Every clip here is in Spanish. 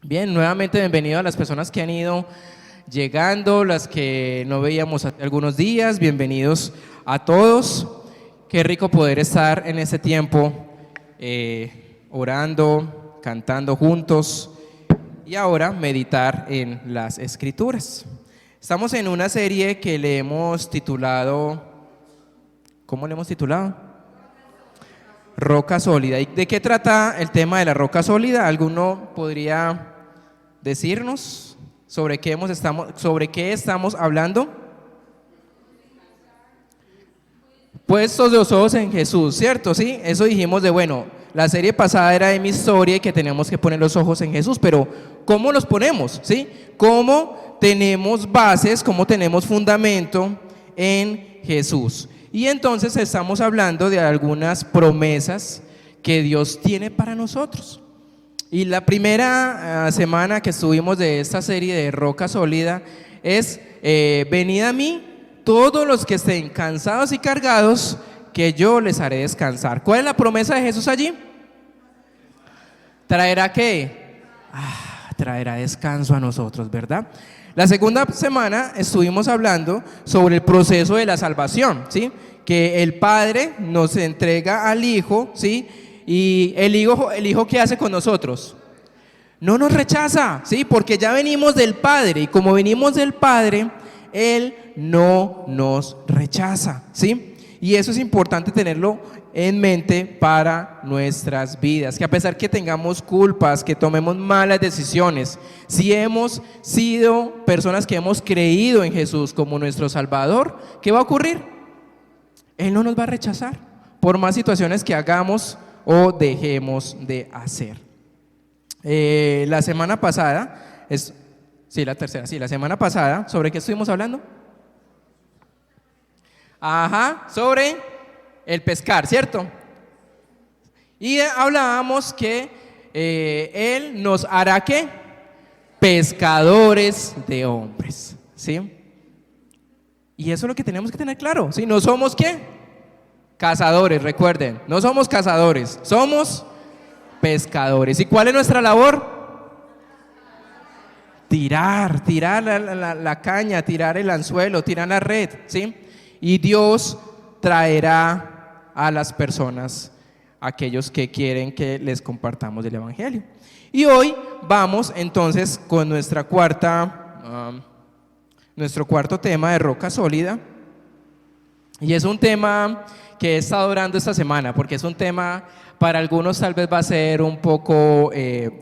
Bien, nuevamente bienvenido a las personas que han ido llegando, las que no veíamos hace algunos días, bienvenidos a todos. Qué rico poder estar en este tiempo orando, cantando juntos y ahora meditar en las Escrituras. Estamos en una serie que le hemos titulado, ¿cómo le hemos titulado? Roca sólida. ¿Y de qué trata el tema de la roca sólida? ¿Alguno podría decirnos sobre qué estamos hablando? Puestos los ojos en Jesús, ¿cierto? Sí, eso dijimos bueno, la serie pasada era de mi historia y que tenemos que poner los ojos en Jesús, pero ¿cómo los ponemos? ¿Sí? ¿Cómo tenemos bases, cómo tenemos fundamento en Jesús? Y entonces estamos hablando de algunas promesas que Dios tiene para nosotros. Y la primera semana que estuvimos de esta serie de Roca Sólida es venid a mí todos los que estén cansados y cargados, que yo les haré descansar. ¿Cuál es la promesa de Jesús allí? ¿Traerá qué? Traerá descanso a nosotros, ¿verdad? La segunda semana estuvimos hablando sobre el proceso de la salvación, ¿sí? Que el Padre nos entrega al Hijo, ¿sí? Y el hijo ¿qué hace con nosotros? No nos rechaza, ¿sí? Porque ya venimos del Padre, y como venimos del Padre, Él no nos rechaza, ¿sí? Y eso es importante tenerlo en mente para nuestras vidas, que a pesar que tengamos culpas, que tomemos malas decisiones, si hemos sido personas que hemos creído en Jesús como nuestro Salvador, ¿qué va a ocurrir? Él no nos va a rechazar por más situaciones que hagamos o dejemos de hacer. La semana pasada, la semana pasada, ¿sobre qué estuvimos hablando? Sobre el pescar, ¿cierto? Y hablábamos que Él nos hará ¿qué? Pescadores de hombres, ¿sí? Y eso es lo que tenemos que tener claro, ¿sí? No somos ¿qué? Cazadores, recuerden, no somos cazadores, somos pescadores. ¿Y cuál es nuestra labor? Tirar la caña, tirar el anzuelo, tirar la red, ¿sí? Y Dios traerá a las personas, aquellos que quieren que les compartamos el Evangelio. Y hoy vamos entonces con nuestro cuarto tema de Roca Sólida. Y es un tema que he estado orando esta semana, porque es un tema, para algunos tal vez va a ser un poco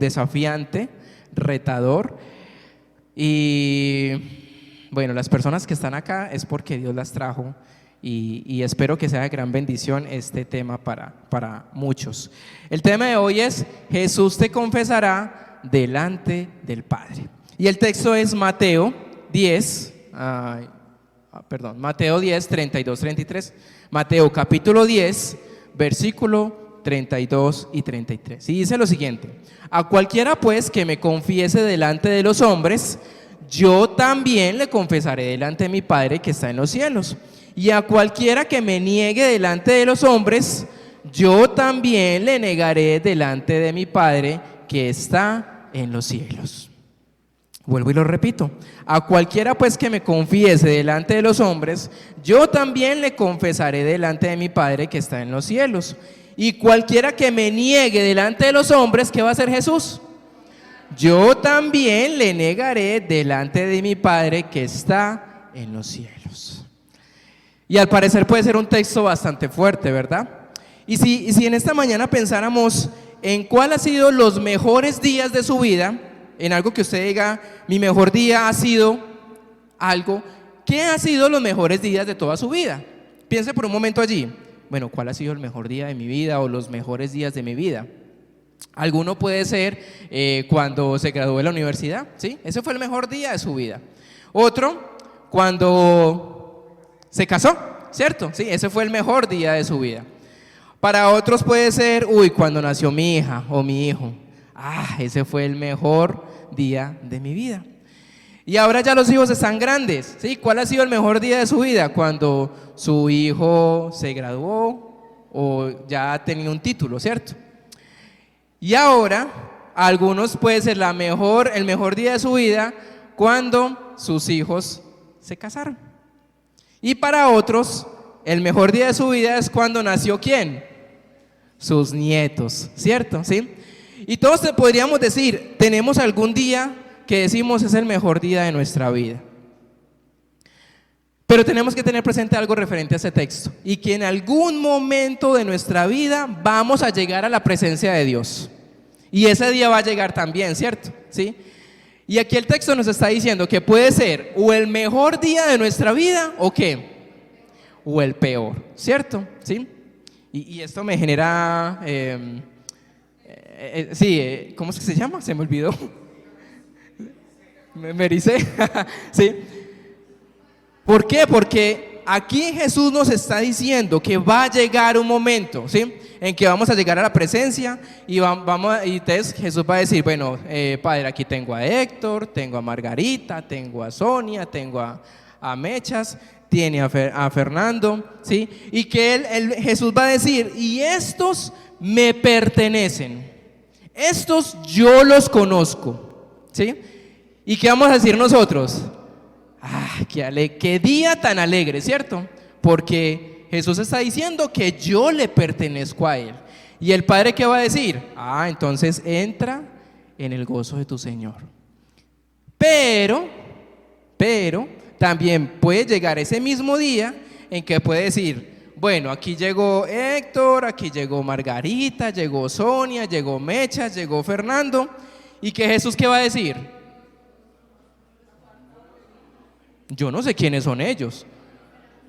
desafiante, retador. Y bueno, las personas que están acá es porque Dios las trajo y espero que sea de gran bendición este tema para muchos. El tema de hoy es: Jesús te confesará delante del Padre. Y el texto es Mateo 10, Mateo 10, 32, 33. Mateo capítulo 10, versículo 32 y 33. Y dice lo siguiente: a cualquiera pues que me confiese delante de los hombres, yo también le confesaré delante de mi Padre que está en los cielos. Y a cualquiera que me niegue delante de los hombres, yo también le negaré delante de mi Padre que está en los cielos. Vuelvo y lo repito: a cualquiera pues que me confiese delante de los hombres, yo también le confesaré delante de mi Padre que está en los cielos. Y cualquiera que me niegue delante de los hombres, ¿qué va a hacer Jesús? Yo también le negaré delante de mi Padre que está en los cielos. Y al parecer puede ser un texto bastante fuerte, ¿verdad? Y si en esta mañana pensáramos en cuál ha sido los mejores días de su vida, en algo que usted diga, mi mejor día ha sido algo, ¿qué ha sido los mejores días de toda su vida? Piense por un momento allí. Bueno, ¿cuál ha sido el mejor día de mi vida o los mejores días de mi vida? Alguno puede ser cuando se graduó de la universidad, ¿sí? Ese fue el mejor día de su vida. Otro, cuando se casó, ¿cierto? Sí, ese fue el mejor día de su vida. Para otros puede ser, cuando nació mi hija o mi hijo. Ese fue el mejor día de mi vida. Y ahora ya los hijos están grandes, ¿sí? ¿Cuál ha sido el mejor día de su vida? Cuando su hijo se graduó o ya tenía un título, ¿cierto? Y ahora a algunos puede ser el mejor día de su vida cuando sus hijos se casaron. Y para otros, el mejor día de su vida es cuando nació ¿quién? Sus nietos, ¿cierto? ¿Sí? Y todos te podríamos decir, tenemos algún día que decimos es el mejor día de nuestra vida. Pero tenemos que tener presente algo referente a ese texto, y que en algún momento de nuestra vida vamos a llegar a la presencia de Dios. Y ese día va a llegar también, ¿cierto? ¿Sí? Y aquí el texto nos está diciendo que puede ser o el mejor día de nuestra vida o ¿qué? O el peor, ¿cierto? ¿Sí? Y esto me genera, ¿cómo es que se llama? Se me olvidó. Me ericé. ¿Sí? ¿Por qué? Porque aquí Jesús nos está diciendo que va a llegar un momento, ¿sí? En que vamos a llegar a la presencia y entonces Jesús va a decir, bueno, Padre, aquí tengo a Héctor, tengo a Margarita, tengo a Sonia, tengo a Mechas, tiene a Fernando, ¿sí? Y que Jesús va a decir, y estos me pertenecen, estos yo los conozco, ¿sí? ¿Y qué vamos a decir nosotros? Qué día tan alegre, ¿cierto? Porque Jesús está diciendo que yo le pertenezco a Él. ¿Y el Padre qué va a decir? Entonces entra en el gozo de tu Señor. Pero también puede llegar ese mismo día en que puede decir, bueno, aquí llegó Héctor, aquí llegó Margarita, llegó Sonia, llegó Mechas, llegó Fernando. ¿Y que Jesús qué va a decir? Yo no sé quiénes son ellos.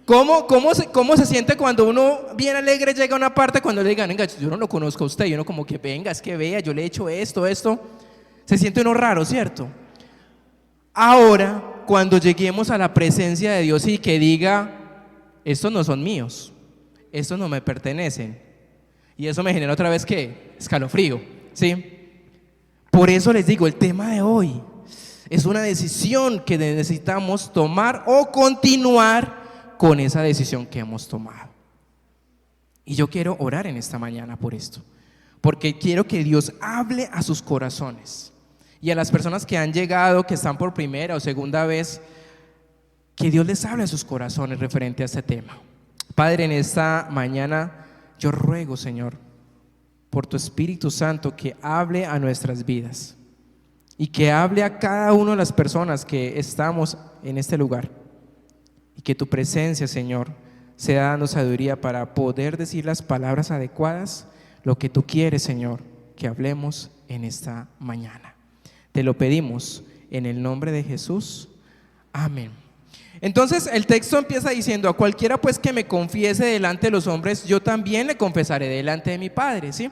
¿Cómo se siente cuando uno bien alegre llega a una parte cuando le digan, venga, yo no lo conozco a usted? Y uno como que, venga, es que vea, yo le he hecho esto. Se siente uno raro, ¿cierto? Ahora, cuando lleguemos a la presencia de Dios y que diga, estos no son míos, estos no me pertenecen. Y eso me genera otra vez, ¿qué? Escalofrío, ¿sí? Por eso les digo, el tema de hoy es una decisión que necesitamos tomar o continuar con esa decisión que hemos tomado. Y yo quiero orar en esta mañana por esto, porque quiero que Dios hable a sus corazones y a las personas que han llegado, que están por primera o segunda vez, que Dios les hable a sus corazones referente a este tema. Padre, en esta mañana yo ruego, Señor, por tu Espíritu Santo, que hable a nuestras vidas y que hable a cada una de las personas que estamos en este lugar, y que tu presencia, Señor, sea dando sabiduría para poder decir las palabras adecuadas, lo que tú quieres, Señor, que hablemos en esta mañana. Te lo pedimos en el nombre de Jesús. Amén. Entonces el texto empieza diciendo, a cualquiera pues que me confiese delante de los hombres, yo también le confesaré delante de mi Padre, ¿sí?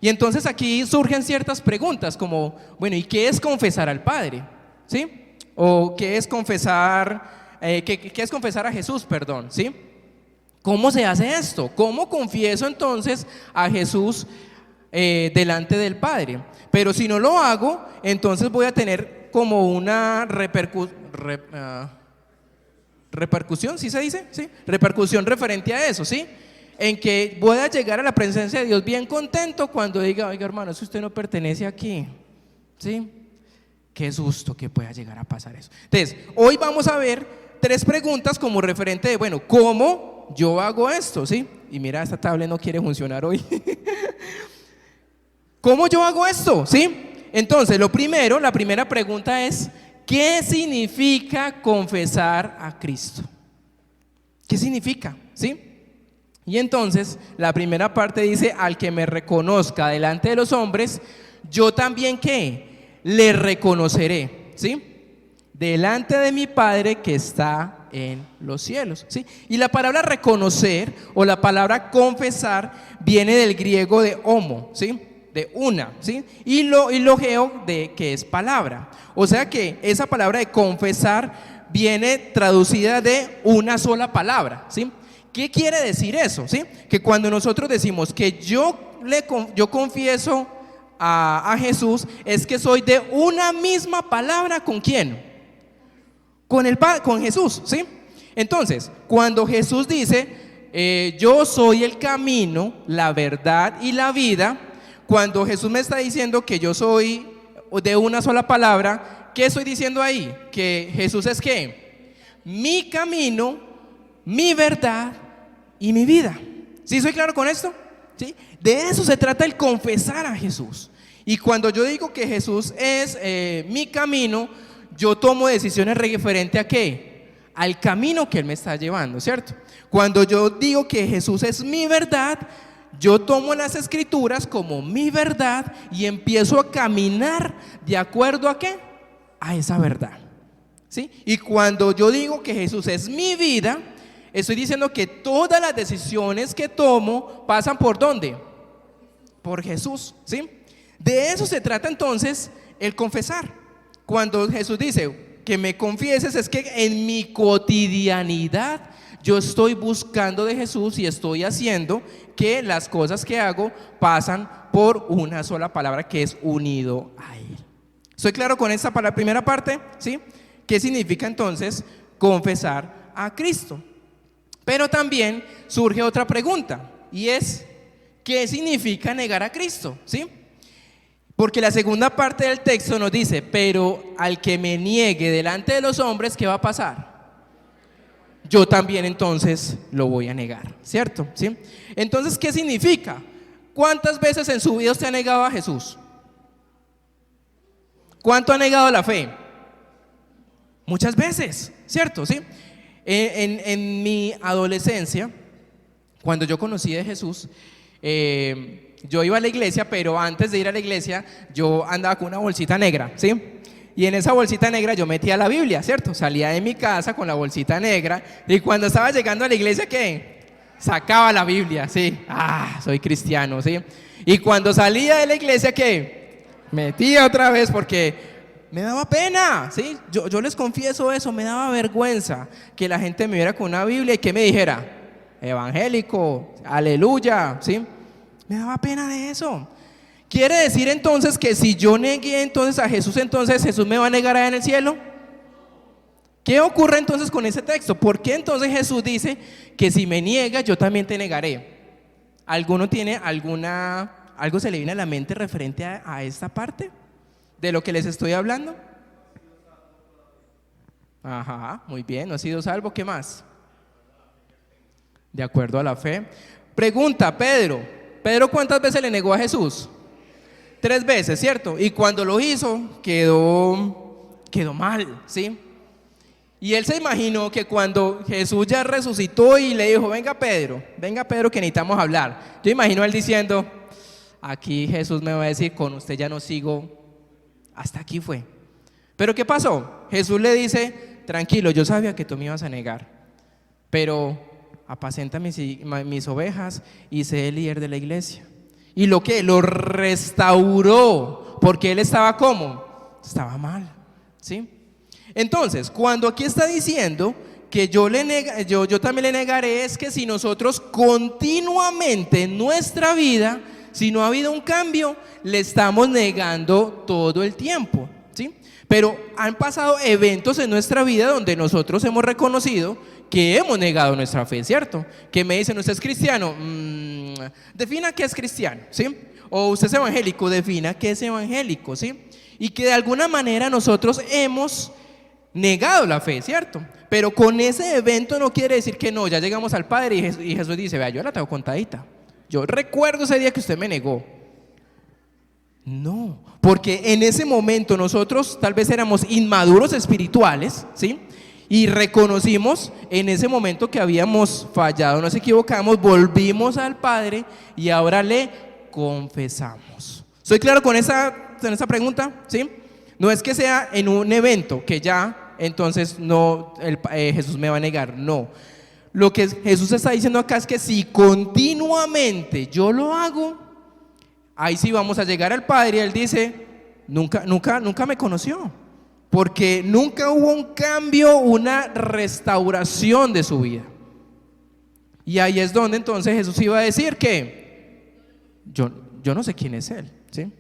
Y entonces aquí surgen ciertas preguntas como, bueno, ¿y qué es confesar al Padre? ¿Sí? ¿O qué es confesar, qué es confesar a Jesús, perdón? ¿Sí? ¿Cómo se hace esto? ¿Cómo confieso entonces a Jesús delante del Padre? Pero si no lo hago, entonces voy a tener como una repercusión, ¿sí se dice? ¿Sí? Repercusión referente a eso, ¿sí? En que voy a llegar a la presencia de Dios bien contento cuando diga, oiga hermano, si usted no pertenece aquí, ¿sí? Qué susto que pueda llegar a pasar eso. Entonces, hoy vamos a ver 3 preguntas como referente de, bueno, ¿cómo yo hago esto? ¿Sí? Y mira, esta tablet no quiere funcionar hoy. ¿Cómo yo hago esto? ¿Sí? Entonces, la primera pregunta es, ¿qué significa confesar a Cristo? ¿Qué significa? ¿Sí? Y entonces, la primera parte dice, al que me reconozca delante de los hombres, yo también, ¿qué? Le reconoceré, ¿sí? Delante de mi Padre que está en los cielos, ¿sí? Y la palabra reconocer o la palabra confesar viene del griego de homo, ¿sí? De una, ¿sí? Y logeo de que es palabra. O sea que esa palabra de confesar viene traducida de una sola palabra, ¿sí? ¿Qué quiere decir eso? ¿Sí? Que cuando nosotros decimos que yo confieso a Jesús, es que soy de una misma palabra. ¿Con quién? Con Jesús, ¿sí? Entonces, cuando Jesús dice, yo soy el camino, la verdad y la vida, cuando Jesús me está diciendo que yo soy de una sola palabra, ¿qué estoy diciendo ahí? Que Jesús es ¿qué? Mi camino, mi verdad y mi vida. ¿Sí soy claro con esto? ¿Sí? De eso se trata el confesar a Jesús. Y cuando yo digo que Jesús es mi camino, yo tomo decisiones referente a ¿qué? Al camino que Él me está llevando, ¿cierto? Cuando yo digo que Jesús es mi verdad, yo tomo las escrituras como mi verdad y empiezo a caminar de acuerdo a ¿qué? A esa verdad, ¿sí? Y cuando yo digo que Jesús es mi vida, estoy diciendo que todas las decisiones que tomo pasan ¿por dónde? Por Jesús, ¿sí? De eso se trata entonces el confesar. Cuando Jesús dice que me confieses, es que en mi cotidianidad yo estoy buscando de Jesús y estoy haciendo que las cosas que hago pasan por una sola palabra que es unido a Él. ¿Estoy claro con esta primera parte? ¿Sí? ¿Qué significa entonces confesar a Cristo? Pero también surge otra pregunta y es ¿qué significa negar a Cristo? ¿Sí? Porque la segunda parte del texto nos dice, pero al que me niegue delante de los hombres, ¿qué va a pasar? Yo también entonces lo voy a negar, ¿cierto? ¿Sí? Entonces, ¿qué significa? ¿Cuántas veces en su vida usted ha negado a Jesús? ¿Cuánto ha negado la fe? Muchas veces, ¿cierto? ¿Sí? En mi adolescencia, cuando yo conocí a Jesús, yo iba a la iglesia, pero antes de ir a la iglesia yo andaba con una bolsita negra, ¿sí? Y en esa bolsita negra yo metía la Biblia, ¿cierto? Salía de mi casa con la bolsita negra y cuando estaba llegando a la iglesia, ¿qué? Sacaba la Biblia, ¿sí? Soy cristiano, ¿sí? Y cuando salía de la iglesia, ¿qué? Metía otra vez porque me daba pena, ¿sí? Yo les confieso eso, me daba vergüenza que la gente me viera con una Biblia y que me dijera, evangélico, aleluya, ¿sí? Me daba pena de eso. ¿Quiere decir entonces que si yo negué entonces a Jesús, entonces Jesús me va a negar allá en el cielo? ¿Qué ocurre entonces con ese texto? ¿Por qué entonces Jesús dice que si me niegas yo también te negaré? ¿Alguno tiene algo se le viene a la mente referente a esta parte de lo que les estoy hablando? Ajá, muy bien, no ha sido salvo, ¿qué más? De acuerdo a la fe. Pregunta, Pedro, ¿cuántas veces le negó a Jesús? 3 veces, ¿cierto? Y cuando lo hizo, quedó mal, ¿sí? Y él se imaginó que cuando Jesús ya resucitó y le dijo, venga Pedro, que necesitamos hablar. Yo imagino a él diciendo, aquí Jesús me va a decir, con usted ya no sigo, hasta aquí fue. Pero ¿qué pasó? Jesús le dice, tranquilo, yo sabía que tú me ibas a negar, pero apacenta mis ovejas y sé el líder de la iglesia. Y lo restauró, porque él estaba ¿cómo? Estaba mal, ¿sí? Entonces, cuando aquí está diciendo que yo también le negaré, es que si nosotros continuamente en nuestra vida, si no ha habido un cambio, le estamos negando todo el tiempo, ¿sí? Pero han pasado eventos en nuestra vida donde nosotros hemos reconocido que hemos negado nuestra fe, ¿cierto? Que me dicen, ¿usted es cristiano? Defina qué es cristiano, ¿sí? O usted es evangélico, defina qué es evangélico, ¿sí? Y que de alguna manera nosotros hemos negado la fe, ¿cierto? Pero con ese evento no quiere decir que no, ya llegamos al Padre y Jesús dice, vea, yo la tengo contadita. Yo recuerdo ese día que usted me negó. No, porque en ese momento nosotros tal vez éramos inmaduros espirituales, ¿sí? Y reconocimos en ese momento que habíamos fallado, nos equivocamos, volvimos al Padre y ahora le confesamos. ¿Soy claro con esa pregunta? ¿Sí? No es que sea en un evento que ya entonces no Jesús me va a negar, no. Lo que Jesús está diciendo acá es que si continuamente yo lo hago, ahí sí vamos a llegar al Padre y Él dice, nunca me conoció, porque nunca hubo un cambio, una restauración de su vida. Y ahí es donde entonces Jesús iba a decir que yo no sé quién es Él, ¿sí?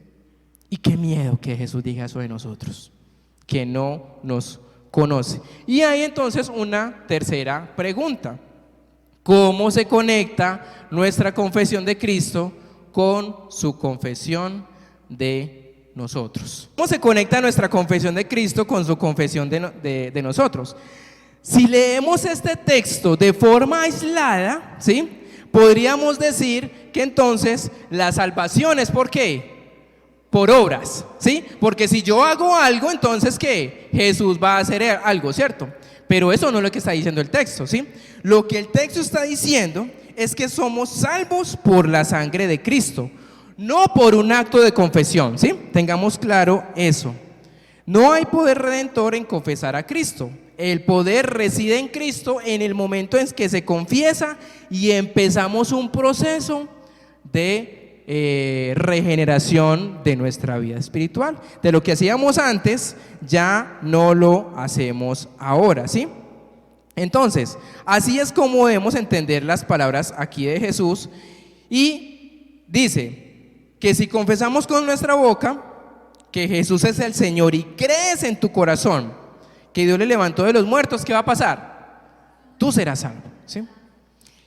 Y qué miedo que Jesús diga eso de nosotros, que no nos conoce. Y hay entonces una tercera pregunta: ¿cómo se conecta nuestra confesión de Cristo con su confesión de nosotros. ¿Cómo se conecta nuestra confesión de Cristo con su confesión de nosotros? Si leemos este texto de forma aislada, ¿sí?, podríamos decir que entonces la salvación es ¿por qué? Por obras, ¿sí? Porque si yo hago algo, entonces ¿qué? Jesús va a hacer algo, ¿cierto? Pero eso no es lo que está diciendo el texto, ¿sí? Lo que el texto está diciendo es que somos salvos por la sangre de Cristo, no por un acto de confesión, ¿sí? Tengamos claro eso. No hay poder redentor en confesar a Cristo. El poder reside en Cristo en el momento en que se confiesa y empezamos un proceso de regeneración de nuestra vida espiritual. De lo que hacíamos antes, ya no lo hacemos ahora, ¿sí? Entonces, así es como debemos entender las palabras aquí de Jesús. Y dice que si confesamos con nuestra boca que Jesús es el Señor y crees en tu corazón que Dios le levantó de los muertos, ¿qué va a pasar? Tú serás salvo, ¿sí?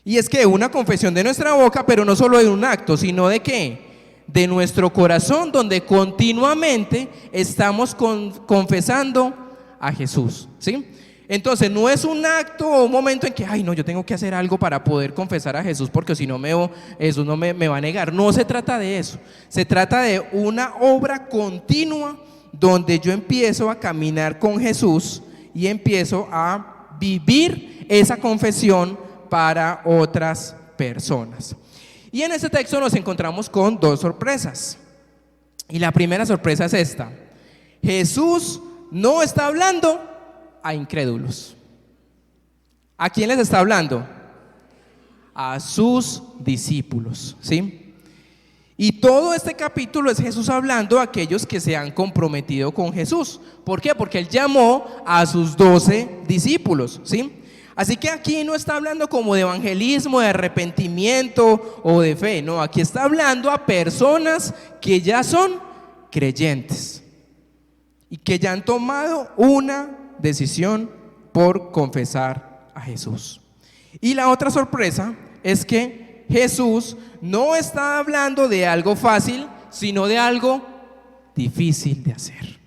Y es que una confesión de nuestra boca, pero no solo de un acto, sino de ¿qué? De nuestro corazón, donde continuamente estamos confesando a Jesús, ¿sí? Entonces no es un acto o un momento en que, ay no, yo tengo que hacer algo para poder confesar a Jesús porque si no Jesús no me va a negar. No se trata de eso, se trata de una obra continua donde yo empiezo a caminar con Jesús y empiezo a vivir esa confesión para otras personas. Y en este texto nos encontramos con dos sorpresas. Y la primera sorpresa es esta: Jesús no está hablando a incrédulos. ¿A quién les está hablando? A sus discípulos, ¿sí? Y todo este capítulo es Jesús hablando a aquellos que se han comprometido con Jesús. ¿Por qué? Porque Él llamó a sus 12 discípulos, ¿sí? Así que aquí no está hablando como de evangelismo, de arrepentimiento o de fe. No, aquí está hablando a personas que ya son creyentes y que ya han tomado una decisión por confesar a Jesús. Y la otra sorpresa es que Jesús no está hablando de algo fácil, sino de algo difícil de hacer.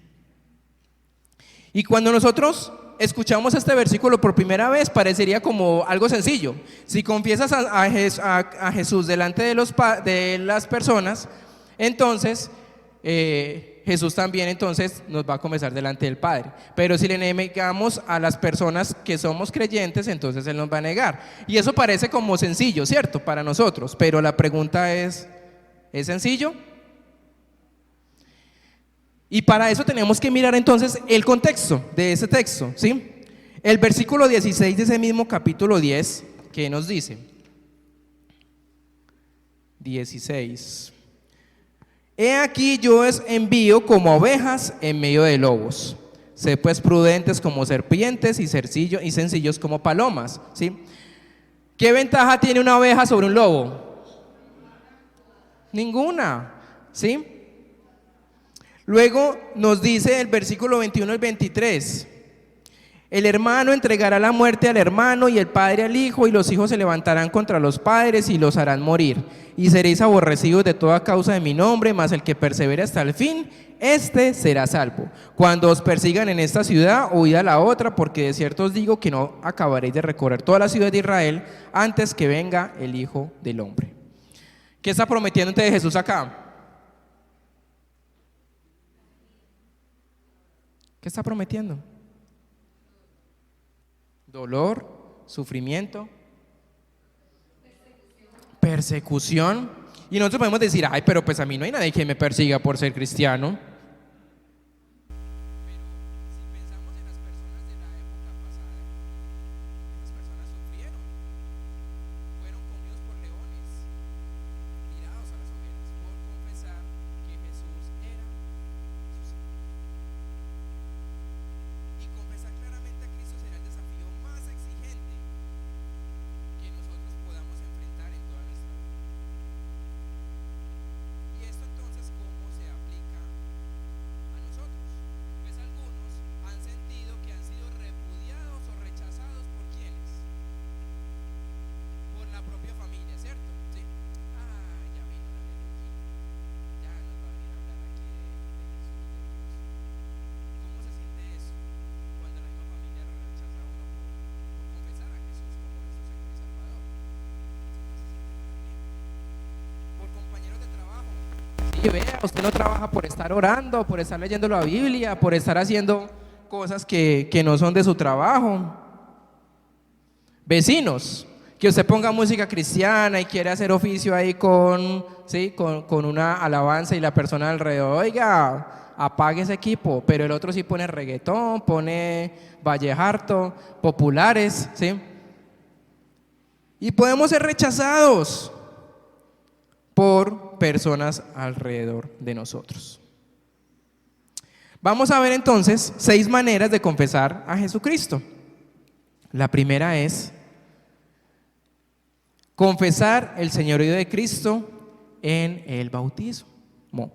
Y cuando nosotros escuchamos este versículo por primera vez, parecería como algo sencillo. Si confiesas a Jesús delante de las personas, entonces Jesús también entonces nos va a confesar delante del Padre. Pero si le negamos a las personas que somos creyentes, entonces Él nos va a negar. Y eso parece como sencillo, ¿cierto? Para nosotros. Pero la pregunta ¿es sencillo? Y para eso tenemos que mirar entonces el contexto de ese texto, ¿sí? El versículo 16 de ese mismo capítulo 10, ¿qué nos dice? 16. He aquí yo os envío como ovejas en medio de lobos. Sed pues prudentes como serpientes y sencillos como palomas, ¿sí? ¿Qué ventaja tiene una oveja sobre un lobo? Ninguna, ¿sí? Luego nos dice el versículo 21 al 23: el hermano entregará la muerte al hermano y el padre al hijo, y los hijos se levantarán contra los padres y los harán morir, y seréis aborrecidos de toda causa de mi nombre, mas el que persevere hasta el fin, este será salvo. Cuando os persigan en esta ciudad, huid a la otra, porque de cierto os digo que no acabaréis de recorrer toda la ciudad de Israel antes que venga el Hijo del Hombre. ¿Qué está prometiendo entonces Jesús acá? ¿Qué está prometiendo? Dolor, sufrimiento, persecución. Y nosotros podemos decir, ay, pero pues a mí no hay nadie que me persiga por ser cristiano. y vea, usted no trabaja por estar orando, por estar leyendo la Biblia, por estar haciendo cosas que no son de su trabajo. Vecinos, que usted ponga música cristiana y quiere hacer oficio ahí con una alabanza y la persona alrededor, oiga, apague ese equipo, pero el otro sí pone reggaetón, pone vallejarto, populares, ¿sí? Y podemos ser rechazados por personas alrededor de nosotros. Vamos a ver entonces 6 maneras de confesar a Jesucristo. La primera es confesar el señorío de Cristo en el bautismo.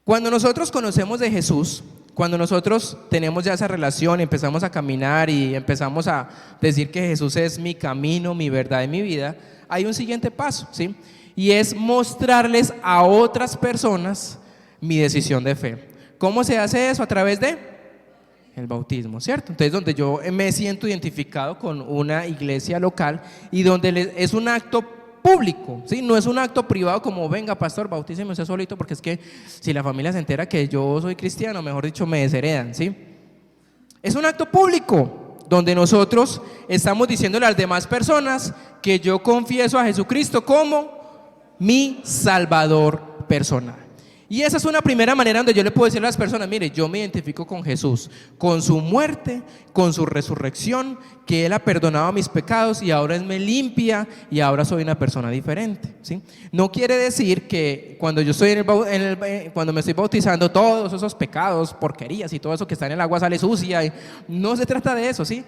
Cuando nosotros conocemos de Jesús, cuando nosotros tenemos ya esa relación, empezamos a caminar y empezamos a decir que Jesús es mi camino, mi verdad y mi vida, hay un siguiente paso, ¿sí? Y es mostrarles a otras personas mi decisión de fe. ¿Cómo se hace eso? A través de el bautismo, ¿cierto? Entonces, donde yo me siento identificado con una iglesia local y donde es un acto público, ¿sí? No es un acto privado como, venga pastor, bautíceme usted solito, porque es que si la familia se entera que yo soy cristiano, mejor dicho, me desheredan, ¿sí? Es un acto público donde nosotros estamos diciéndole a las demás personas que yo confieso a Jesucristo como mi Salvador personal. Y esa es una primera manera donde yo le puedo decir a las personas, mire, yo me identifico con Jesús, con su muerte, con su resurrección, que Él ha perdonado mis pecados y ahora Él me limpia y ahora soy una persona diferente, ¿sí? No quiere decir que cuando yo estoy cuando me estoy bautizando, todos esos pecados, porquerías y todo eso que está en el agua sale sucia. No se trata de eso, ¿sí?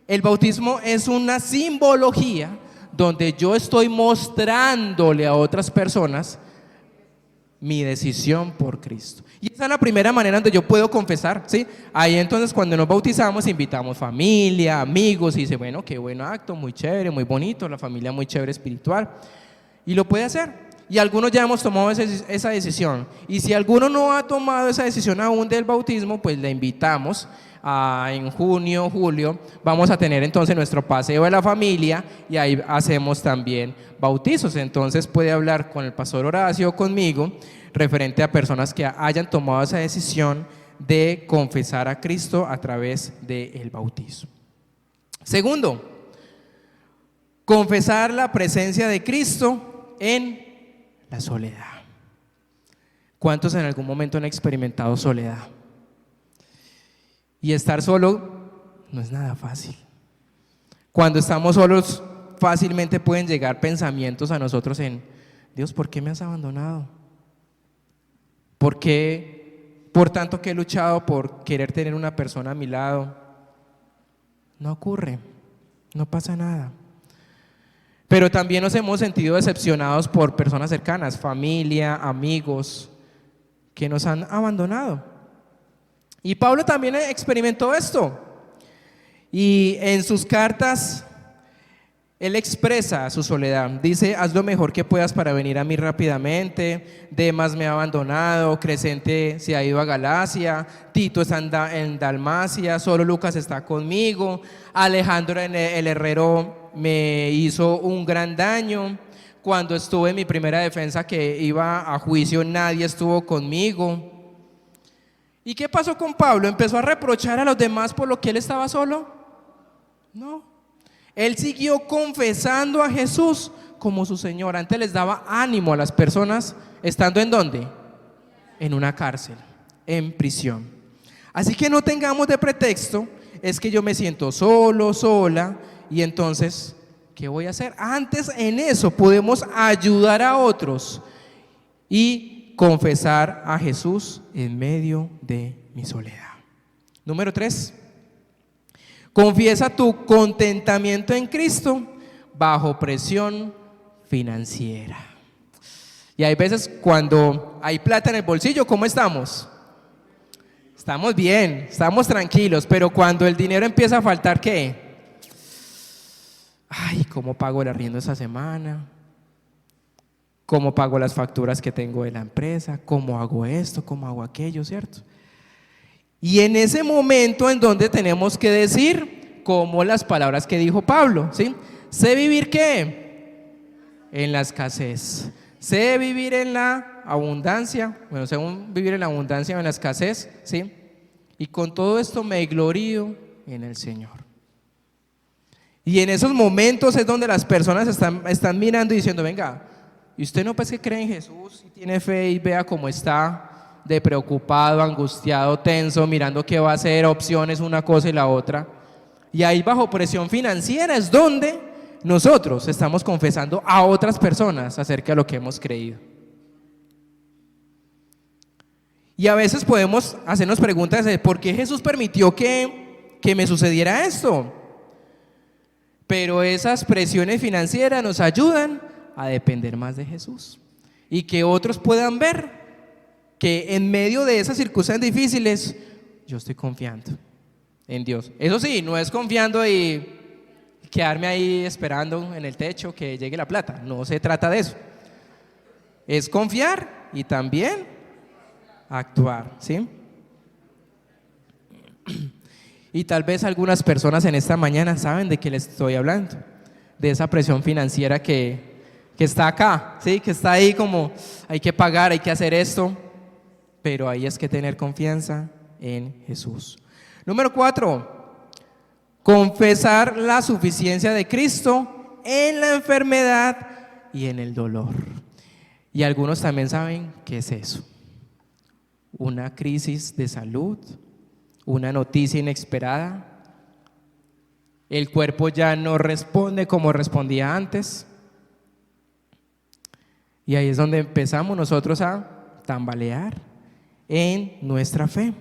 El bautismo es una simbología donde yo estoy mostrándole a otras personas mi decisión por Cristo. Y esa es la primera manera donde yo puedo confesar, ¿sí? Ahí entonces cuando nos bautizamos invitamos familia, amigos y dice, bueno, qué buen acto, muy chévere, muy bonito, la familia muy chévere espiritual. Y lo puede hacer. Y algunos ya hemos tomado esa decisión. Y si alguno no ha tomado esa decisión aún del bautismo, pues le invitamos en junio, julio, vamos a tener entonces nuestro paseo de la familia y ahí hacemos también bautizos. Entonces puede hablar con el pastor Horacio o conmigo referente a personas que hayan tomado esa decisión de confesar a Cristo a través del bautismo. Segundo, confesar la presencia de Cristo en la soledad. ¿Cuántos en algún momento han experimentado soledad? Y estar solo no es nada fácil. Cuando estamos solos, fácilmente pueden llegar pensamientos a nosotros en, Dios, ¿por qué me has abandonado? ¿Por qué, por tanto que he luchado por querer tener una persona a mi lado? No ocurre, no pasa nada. Pero también nos hemos sentido decepcionados por personas cercanas, familia, amigos, que nos han abandonado. Y Pablo también experimentó esto. Y en sus cartas, él expresa su soledad. Dice, haz lo mejor que puedas para venir a mí rápidamente. Demas me ha abandonado, Crescente se ha ido a Galacia, Tito está en Dalmacia, solo Lucas está conmigo. Alejandro el herrero me hizo un gran daño. Cuando estuve en mi primera defensa que iba a juicio, nadie estuvo conmigo. ¿Y qué pasó con Pablo? ¿Empezó a reprochar a los demás por lo que él estaba solo? No. Él siguió confesando a Jesús como su Señor. Antes les daba ánimo a las personas estando ¿en dónde? En una cárcel, en prisión. Así que no tengamos de pretexto, es que yo me siento solo, sola, y entonces, ¿qué voy a hacer? Antes en eso podemos ayudar a otros y confesar a Jesús en medio de mi soledad. Número 3, confiesa tu contentamiento en Cristo bajo presión financiera. Y hay veces cuando hay plata en el bolsillo, ¿cómo estamos? Estamos bien, estamos tranquilos, pero cuando el dinero empieza a faltar, ¿qué? Ay, ¿cómo pago el arriendo esa semana? ¿Cómo pago las facturas que tengo de la empresa? ¿Cómo hago esto? ¿Cómo hago aquello? ¿Cierto? Y en ese momento en donde tenemos que decir, como las palabras que dijo Pablo, ¿sí? Sé vivir ¿qué? En la escasez. sé vivir en la abundancia, bueno, según vivir en la abundancia o en la escasez, ¿sí? Y con todo esto me glorío en el Señor. Y en esos momentos es donde las personas están mirando y diciendo, venga, ¿y usted no pues que cree en Jesús y tiene fe y vea cómo está de preocupado, angustiado, tenso, mirando qué va a hacer, opciones, una cosa y la otra? Y ahí bajo presión financiera es donde nosotros estamos confesando a otras personas acerca de lo que hemos creído. Y a veces podemos hacernos preguntas de ¿por qué Jesús permitió que me sucediera esto? Pero esas presiones financieras nos ayudan a depender más de Jesús y que otros puedan ver que en medio de esas circunstancias difíciles yo estoy confiando en Dios. Eso sí, no es confiando y quedarme ahí esperando en el techo que llegue la plata, no se trata de eso. Es confiar y también actuar, ¿sí? Y tal vez algunas personas en esta mañana saben de qué les estoy hablando, de esa presión financiera que está acá, ¿sí? Que está ahí como hay que pagar, hay que hacer esto, pero ahí es que tener confianza en Jesús. Número 4, confesar la suficiencia de Cristo en la enfermedad y en el dolor. Y algunos también saben qué es eso, una crisis de salud, una noticia inesperada, el cuerpo ya no responde como respondía antes, y ahí es donde empezamos nosotros a tambalear en nuestra fe.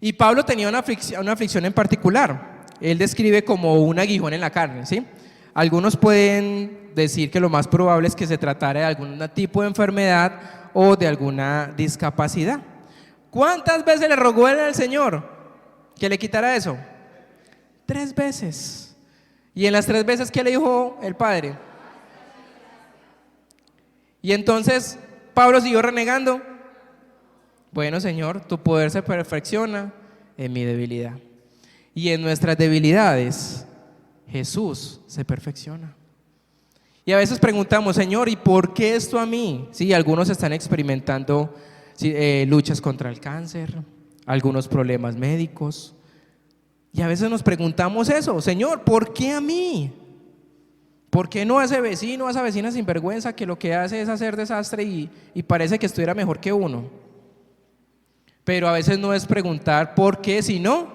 Y Pablo tenía una aflicción en particular, él describe como un aguijón en la carne, ¿sí? Algunos pueden decir que lo más probable es que se tratara de algún tipo de enfermedad o de alguna discapacidad. ¿Cuántas veces le rogó él al Señor que le quitara eso? 3 veces. Y en las 3 veces, ¿qué le dijo el Padre? Y entonces Pablo siguió renegando. Bueno, Señor, tu poder se perfecciona en mi debilidad. Y en nuestras debilidades Jesús se perfecciona. Y a veces preguntamos, Señor, ¿y por qué esto a mí? Sí, algunos están experimentando luchas contra el cáncer, algunos problemas médicos. Y a veces nos preguntamos eso, Señor, ¿por qué a mí? ¿Por qué no a ese vecino, a esa vecina sinvergüenza que lo que hace es hacer desastre y parece que estuviera mejor que uno? Pero a veces no es preguntar por qué, sino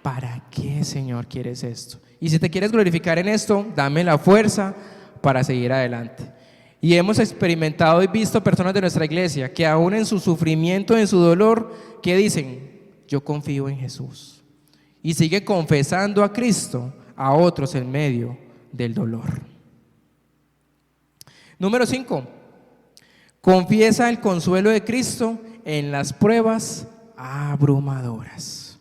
¿para qué, Señor, quieres esto? Y si te quieres glorificar en esto, dame la fuerza para seguir adelante. Y hemos experimentado y visto personas de nuestra iglesia que aún en su sufrimiento, en su dolor, que dicen, yo confío en Jesús. Y sigue confesando a Cristo a otros en medio del dolor. Número 5, confiesa el consuelo de Cristo en las pruebas abrumadoras.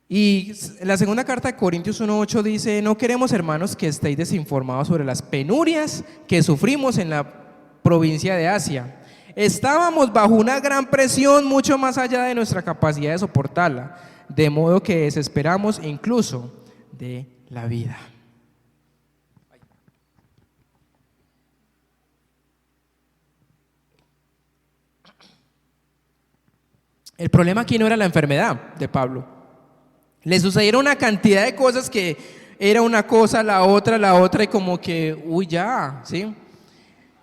Y la segunda carta de Corintios 1:8 dice, no queremos, hermanos, que estéis desinformados sobre las penurias que sufrimos en la provincia de Asia. Estábamos bajo una gran presión mucho más allá de nuestra capacidad de soportarla, de modo que desesperamos incluso de la vida. El problema aquí no era la enfermedad de Pablo. Le sucedieron una cantidad de cosas que era una cosa, la otra y como que, uy, ya, ¿sí?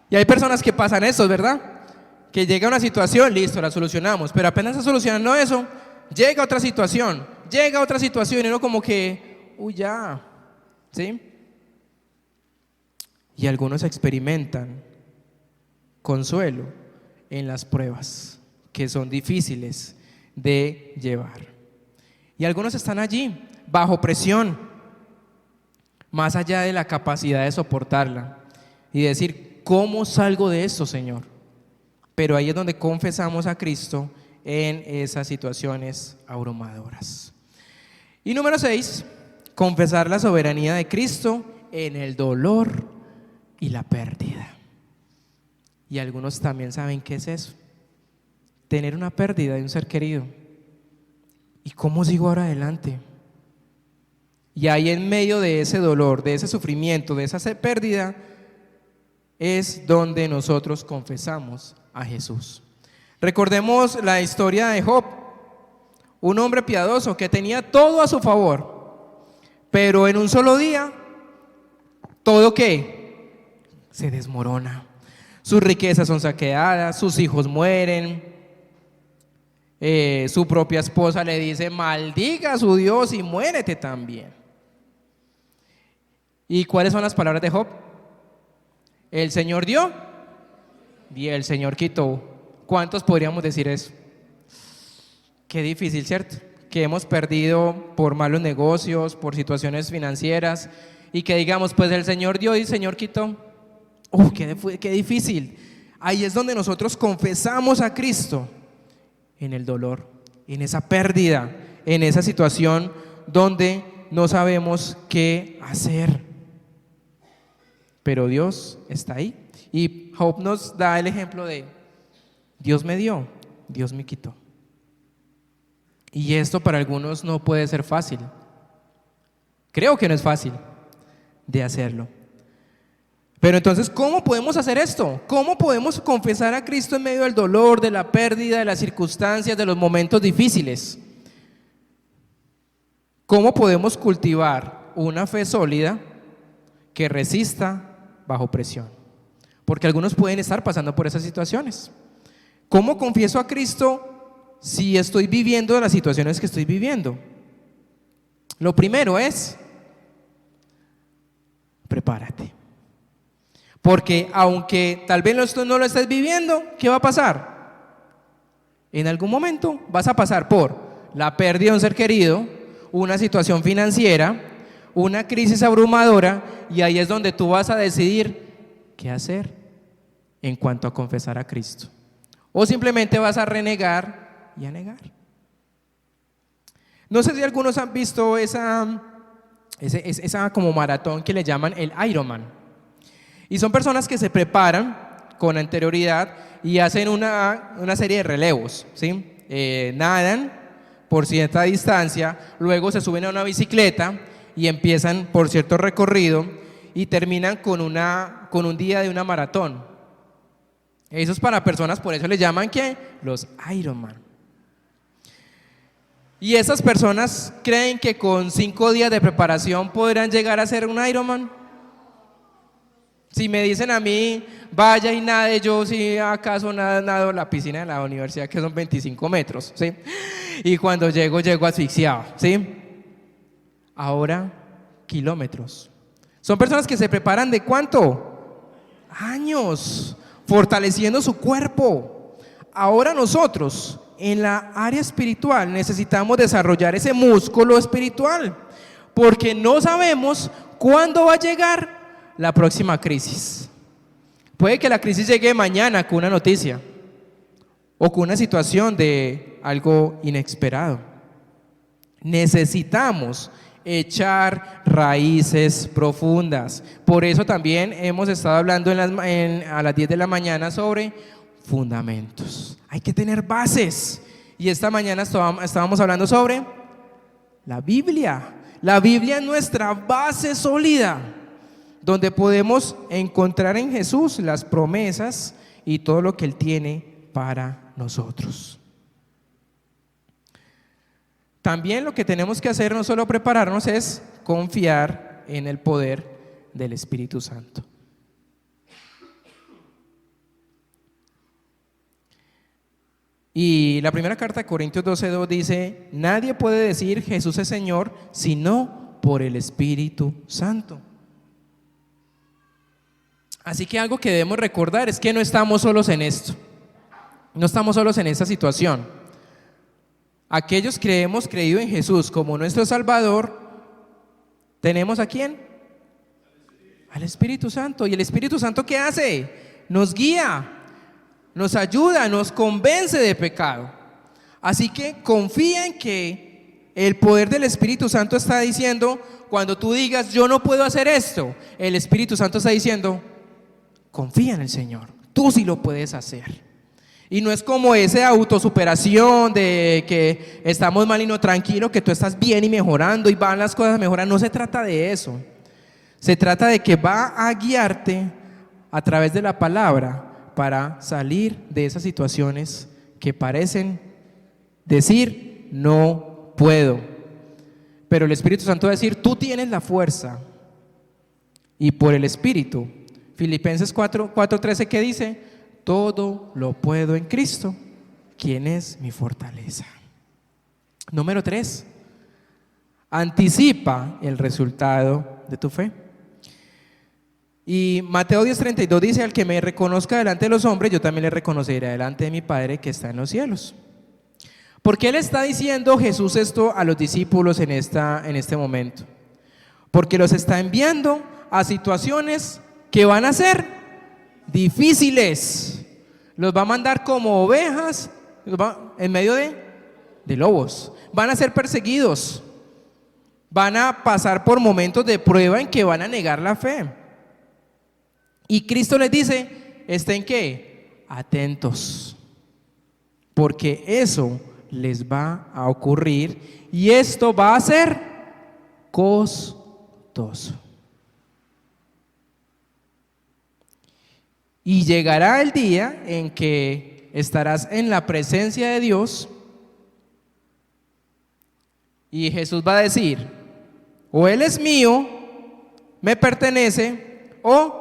Y hay personas que pasan eso, ¿verdad? Que llega una situación, listo, la solucionamos, pero apenas está solucionando eso, llega otra situación y uno como que, uy, ya, ¿sí? Y algunos experimentan consuelo en las pruebas que son difíciles de llevar. Y algunos están allí, bajo presión, más allá de la capacidad de soportarla y decir, ¿cómo salgo de esto, Señor? Pero ahí es donde confesamos a Cristo en esas situaciones abrumadoras. Y número 6, confesar la soberanía de Cristo en el dolor y la pérdida. Y algunos también saben qué es eso, tener una pérdida de un ser querido. ¿Y cómo sigo ahora adelante? Y ahí en medio de ese dolor, de ese sufrimiento, de esa pérdida, es donde nosotros confesamos a Jesús. Recordemos la historia de Job, un hombre piadoso que tenía todo a su favor, pero en un solo día, ¿todo qué? Se desmorona. Sus riquezas son saqueadas, sus hijos mueren, su propia esposa le dice, maldiga a su Dios y muérete también. ¿Y cuáles son las palabras de Job? El Señor dio y el Señor quitó. ¿Cuántos podríamos decir eso? Qué difícil, ¿cierto? Que hemos perdido por malos negocios, por situaciones financieras, y que digamos, pues el Señor dio y el Señor quitó. Qué difícil. Ahí es donde nosotros confesamos a Cristo, en el dolor, en esa pérdida, en esa situación donde no sabemos qué hacer. Pero Dios está ahí. Y Job nos da el ejemplo de Dios me dio, Dios me quitó. Y esto para algunos no puede ser fácil. Creo que no es fácil de hacerlo. Pero entonces, ¿cómo podemos hacer esto? ¿Cómo podemos confesar a Cristo en medio del dolor, de la pérdida, de las circunstancias, de los momentos difíciles? ¿Cómo podemos cultivar una fe sólida que resista bajo presión? Porque algunos pueden estar pasando por esas situaciones. ¿Cómo confieso a Cristo si estoy viviendo las situaciones que estoy viviendo? Lo primero es, prepárate. Porque aunque tal vez esto no lo estés viviendo, ¿qué va a pasar? En algún momento vas a pasar por la pérdida de un ser querido, una situación financiera, una crisis abrumadora, y ahí es donde tú vas a decidir qué hacer en cuanto a confesar a Cristo. O simplemente vas a renegar y a negar. No sé si algunos han visto esa como maratón que le llaman el Ironman. Y son personas que se preparan con anterioridad y hacen una serie de relevos, ¿sí? Nadan por cierta distancia, luego se suben a una bicicleta y empiezan por cierto recorrido y terminan con un día de una maratón. Eso es para personas, por eso les llaman ¿qué? Los Ironman. Y esas personas creen que con 5 días de preparación podrán llegar a ser un Ironman. Si me dicen a mí, vaya y nade, yo si acaso nado en la piscina de la universidad, que son 25 metros, ¿sí? Y cuando llego asfixiado, ¿sí? Ahora, kilómetros. Son personas que se preparan ¿de cuánto? Años, fortaleciendo su cuerpo. Ahora nosotros, en la área espiritual, necesitamos desarrollar ese músculo espiritual, porque no sabemos cuándo va a llegar la próxima crisis. Puede que la crisis llegue mañana con una noticia o con una situación de algo inesperado. Necesitamos echar raíces profundas. Por eso también hemos estado hablando a las 10 de la mañana sobre fundamentos. Hay que tener bases. Y esta mañana estábamos hablando sobre la Biblia. La Biblia es nuestra base sólida, donde podemos encontrar en Jesús las promesas y todo lo que Él tiene para nosotros. También lo que tenemos que hacer, no solo prepararnos, es confiar en el poder del Espíritu Santo. Y la primera carta de Corintios 12:2 dice, nadie puede decir Jesús es Señor sino por el Espíritu Santo. Así que algo que debemos recordar es que no estamos solos en esto, no estamos solos en esta situación. Aquellos que hemos creído en Jesús como nuestro Salvador, ¿tenemos a quién? Al Espíritu Santo. ¿Y el Espíritu Santo qué hace? Nos guía, nos ayuda, nos convence de pecado. Así que confía en que el poder del Espíritu Santo está diciendo, cuando tú digas yo no puedo hacer esto, el Espíritu Santo está diciendo, confía en el Señor, tú sí lo puedes hacer. Y no es como esa autosuperación de que estamos mal y no tranquilo, que tú estás bien y mejorando y van las cosas mejorando. No se trata de eso. Se trata de que va a guiarte a través de la palabra para salir de esas situaciones que parecen decir no puedo. Pero el Espíritu Santo va a decir, tú tienes la fuerza. Y por el Espíritu, Filipenses 4:13, ¿qué dice? Todo lo puedo en Cristo, quien es mi fortaleza. Número 3, anticipa el resultado de tu fe. Y Mateo 10:32 dice, al que me reconozca delante de los hombres, yo también le reconoceré delante de mi Padre que está en los cielos. ¿Por qué le está diciendo Jesús esto a los discípulos en este momento? Porque los está enviando a situaciones que van a ser difíciles. Los va a mandar como ovejas en medio de lobos. Van a ser perseguidos. Van a pasar por momentos de prueba en que van a negar la fe. Y Cristo les dice, ¿estén qué? Atentos. Porque eso les va a ocurrir y esto va a ser costoso. Y llegará el día en que estarás en la presencia de Dios y Jesús va a decir, o Él es mío, me pertenece, o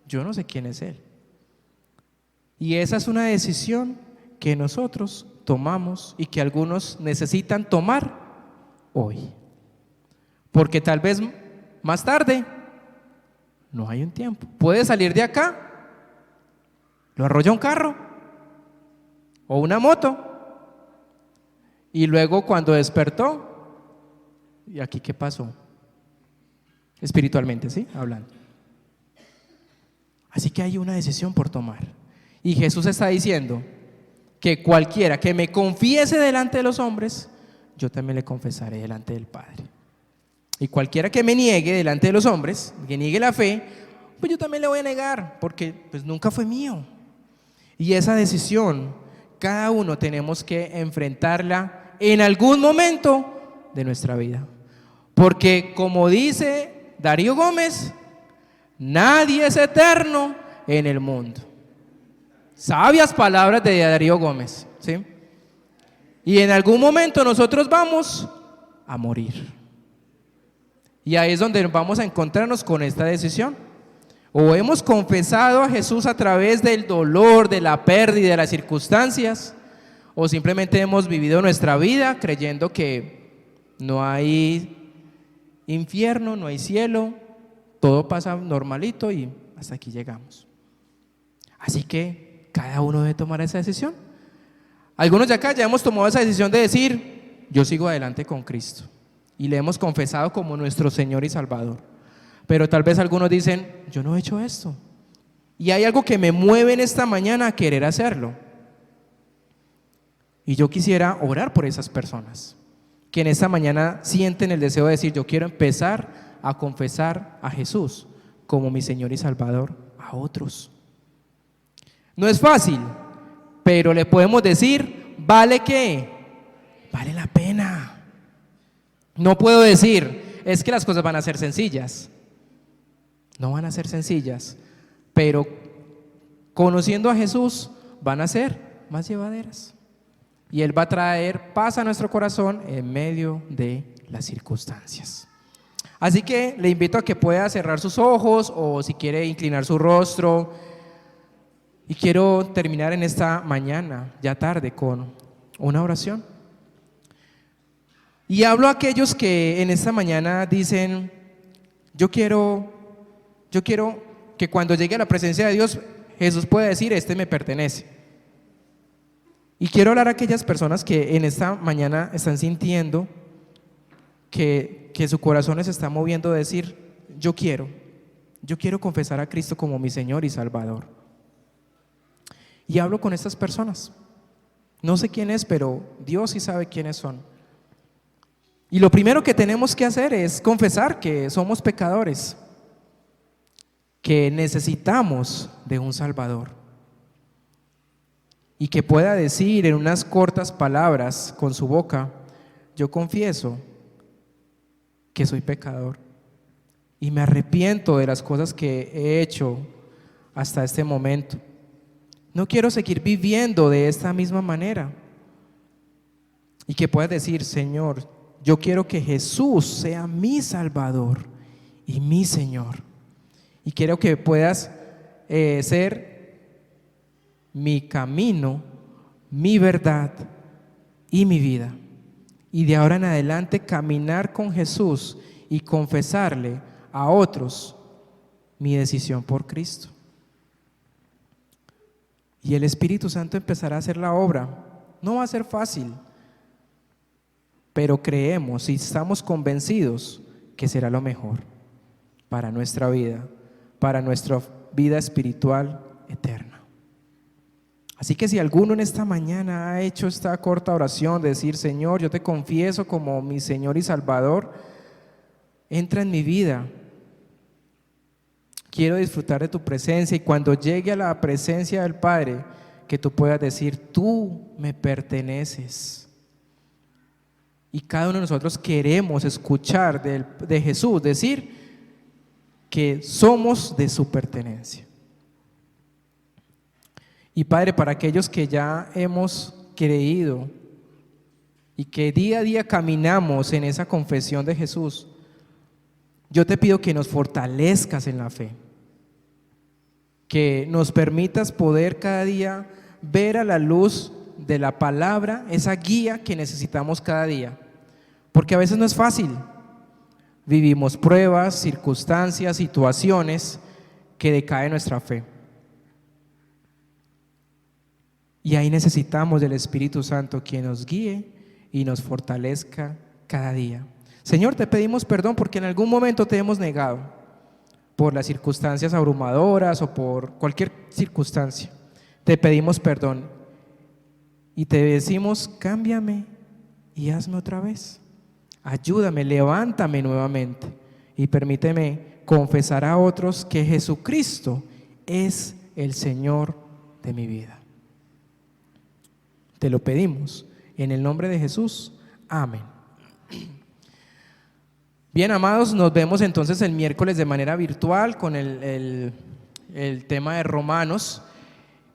yo no sé quién es Él. Y esa es una decisión que nosotros tomamos y que algunos necesitan tomar hoy. Porque tal vez más tarde no hay un tiempo. Puede salir de acá, lo arrolla un carro o una moto y luego cuando despertó, ¿y aquí qué pasó? Espiritualmente, ¿sí? Hablando. Así que hay una decisión por tomar. Y Jesús está diciendo que cualquiera que me confiese delante de los hombres, yo también le confesaré delante del Padre. Y cualquiera que me niegue delante de los hombres, que niegue la fe, pues yo también le voy a negar, porque pues nunca fue mío. Y esa decisión, cada uno tenemos que enfrentarla en algún momento de nuestra vida. Porque como dice Darío Gómez, nadie es eterno en el mundo. Sabias palabras de Darío Gómez, ¿sí? Y en algún momento nosotros vamos a morir. Y ahí es donde vamos a encontrarnos con esta decisión. O hemos confesado a Jesús a través del dolor, de la pérdida, de las circunstancias, o simplemente hemos vivido nuestra vida creyendo que no hay infierno, no hay cielo, todo pasa normalito y hasta aquí llegamos. Así que cada uno debe tomar esa decisión. Algunos de acá ya hemos tomado esa decisión de decir, yo sigo adelante con Cristo. Y le hemos confesado como nuestro Señor y Salvador. Pero tal vez algunos dicen, yo no he hecho esto. Y hay algo que me mueve en esta mañana a querer hacerlo. Y yo quisiera orar por esas personas que en esta mañana sienten el deseo de decir, yo quiero empezar a confesar a Jesús como mi Señor y Salvador a otros. No es fácil, pero le podemos decir, ¿vale qué? Vale la pena. No puedo decir, es que las cosas van a ser sencillas. No van a ser sencillas, pero conociendo a Jesús van a ser más llevaderas. Y Él va a traer paz a nuestro corazón en medio de las circunstancias. Así que le invito a que pueda cerrar sus ojos o si quiere inclinar su rostro. Y quiero terminar en esta mañana, ya tarde, con una oración. Y hablo a aquellos que en esta mañana dicen, yo quiero que cuando llegue a la presencia de Dios, Jesús pueda decir, este me pertenece. Y quiero hablar a aquellas personas que en esta mañana están sintiendo que su corazón les está moviendo a decir, yo quiero confesar a Cristo como mi Señor y Salvador. Y hablo con estas personas. No sé quién es, pero Dios sí sabe quiénes son. Y lo primero que tenemos que hacer es confesar que somos pecadores, que necesitamos de un Salvador. Y que pueda decir en unas cortas palabras con su boca, yo confieso que soy pecador y me arrepiento de las cosas que he hecho hasta este momento. No quiero seguir viviendo de esta misma manera. Y que puedas decir: Señor, yo quiero que Jesús sea mi Salvador y mi Señor. Y quiero que puedas ser mi camino, mi verdad y mi vida. Y de ahora en adelante caminar con Jesús y confesarle a otros mi decisión por Cristo. Y el Espíritu Santo empezará a hacer la obra. No va a ser fácil, pero creemos y estamos convencidos que será lo mejor para nuestra vida, para nuestra vida espiritual eterna. Así que si alguno en esta mañana ha hecho esta corta oración de decir: Señor, yo te confieso como mi Señor y Salvador, entra en mi vida, quiero disfrutar de tu presencia, y cuando llegue a la presencia del Padre, que tú puedas decir: tú me perteneces. Y cada uno de nosotros queremos escuchar de Jesús decir que somos de su pertenencia. Y Padre, para aquellos que ya hemos creído y que día a día caminamos en esa confesión de Jesús, yo te pido que nos fortalezcas en la fe, que nos permitas poder cada día ver a la luz de la palabra esa guía que necesitamos cada día, porque a veces no es fácil. Vivimos pruebas, circunstancias, situaciones que decaen nuestra fe, y ahí necesitamos del Espíritu Santo, quien nos guíe y nos fortalezca cada día. Señor, te pedimos perdón porque en algún momento te hemos negado por las circunstancias abrumadoras o por cualquier circunstancia. Te pedimos perdón y te decimos: cámbiame y hazme otra vez. Ayúdame, levántame nuevamente y permíteme confesar a otros que Jesucristo es el Señor de mi vida. Te lo pedimos en el nombre de Jesús. Amén. Bien, amados, nos vemos entonces el miércoles de manera virtual con el tema de Romanos.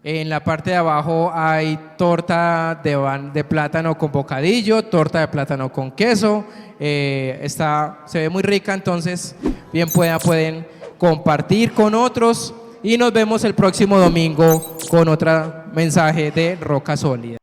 En la parte de abajo hay torta de plátano con bocadillo, torta de plátano con queso. Se ve muy rica, entonces bien pueden compartir con otros, y nos vemos el próximo domingo con otro mensaje de Roca Sólida.